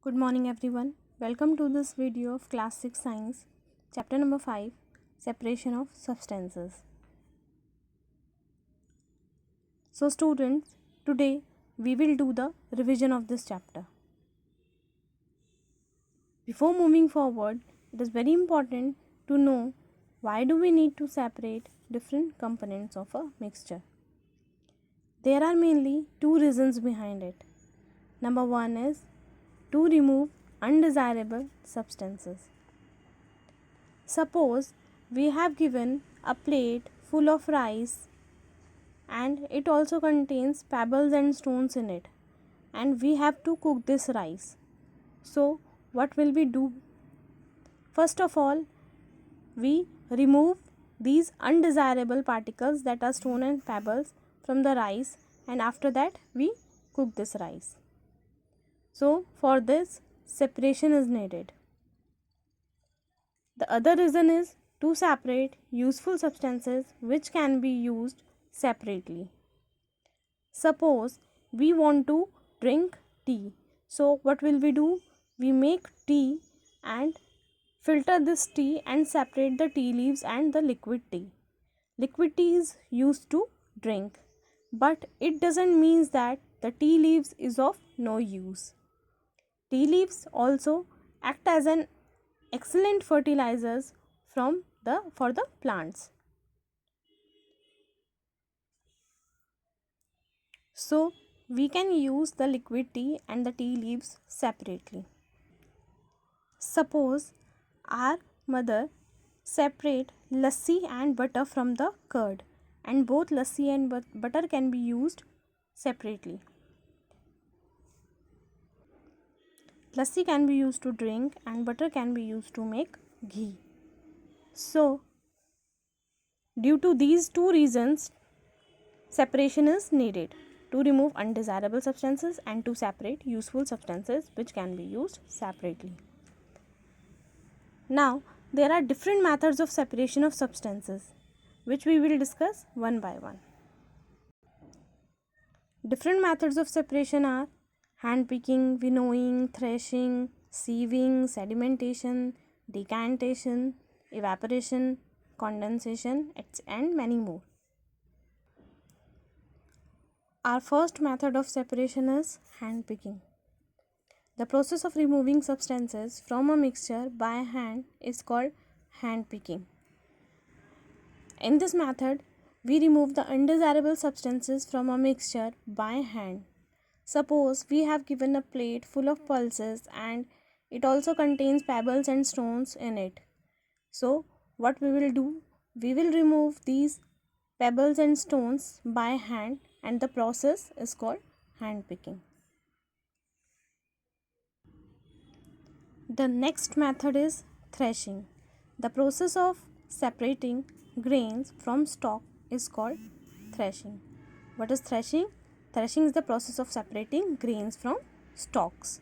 Good morning everyone. Welcome to this video of class 6 science chapter number 5 separation of substances. So students, today we will do the revision of this chapter. Before moving forward, it is very important to know why do we need to separate different components of a mixture. There are mainly two reasons behind it. Number 1 is to remove undesirable substances. Suppose we have given a plate full of rice and it also contains pebbles and stones in it, and we have to cook this rice. So what will we do? First of all, we remove these undesirable particles that are stone and pebbles from the rice, and after that we cook this rice. So for this, separation is needed. The other reason is to separate useful substances which can be used separately. Suppose we want to drink tea. So what will we do? We make tea and filter this tea and separate the tea leaves and the liquid tea. Liquid tea is used to drink, but it doesn't mean that the tea leaves is of no use. Tea leaves also act as an excellent fertilizers for the plants. So we can use the liquid tea and the tea leaves separately. Suppose our mother separate lassi and butter from the curd, and both lassi and butter can be used separately. Lassi can be used to drink and butter can be used to make ghee. So due to these two reasons, separation is needed to remove undesirable substances and to separate useful substances which can be used separately. Now, there are different methods of separation of substances which we will discuss one by one. Different methods of separation are hand picking, winnowing, threshing, sieving, sedimentation, decantation, evaporation, condensation, and many more. Our first method of separation is hand picking. The process of removing substances from a mixture by hand is called hand picking. In this method, we remove the undesirable substances from a mixture by hand. Suppose we have given a plate full of pulses and it also contains pebbles and stones in it. So what we will do? We will remove these pebbles and stones by hand, and the process is called hand picking. The next method is threshing. The process of separating grains from stalk is called threshing. What is threshing? Threshing is the process of separating grains from stalks.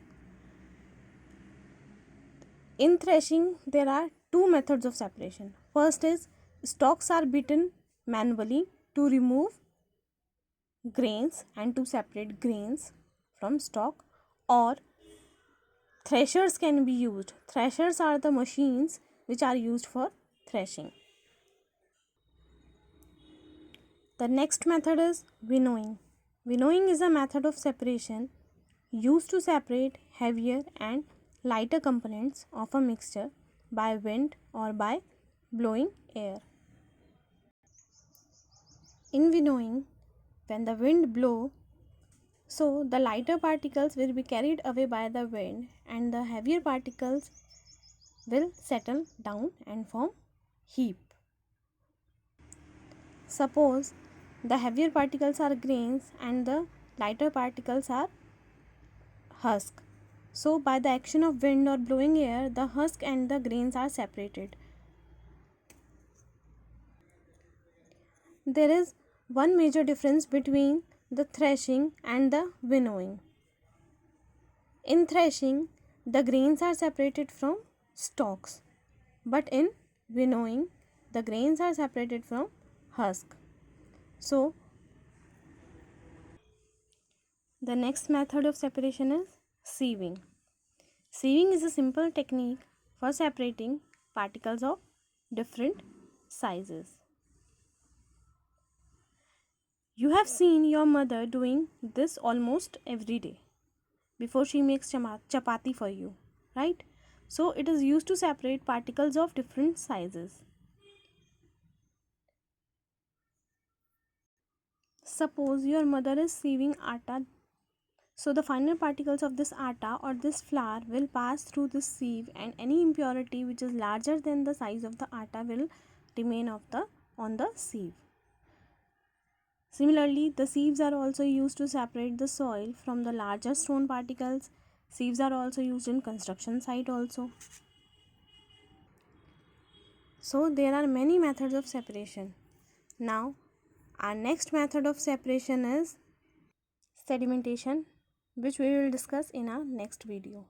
In threshing, there are two methods of separation. First is stalks are beaten manually to remove grains and to separate grains from stalk, or threshers can be used. Threshers are the machines which are used for threshing. The next method is winnowing. Winnowing is a method of separation used to separate heavier and lighter components of a mixture by wind or by blowing air. In winnowing, when the wind blows, so the lighter particles will be carried away by the wind and the heavier particles will settle down and form heap. Suppose the heavier particles are grains and the lighter particles are husk. So by the action of wind or blowing air, the husk and the grains are separated. There is one major difference between the threshing and the winnowing. In threshing, the grains are separated from stalks, but in winnowing, the grains are separated from husk. So the next method of separation is sieving. Sieving is a simple technique for separating particles of different sizes. You have seen your mother doing this almost every day before she makes chapati for you, right? So it is used to separate particles of different sizes. Suppose your mother is sieving atta, so the final particles of this atta or this flour will pass through this sieve, and any impurity which is larger than the size of the atta will remain on the sieve. Similarly, the sieves are also used to separate the soil from the larger stone particles. Sieves are also used in construction site also. So there are many methods of separation. Now our next method of separation is sedimentation, which we will discuss in our next video.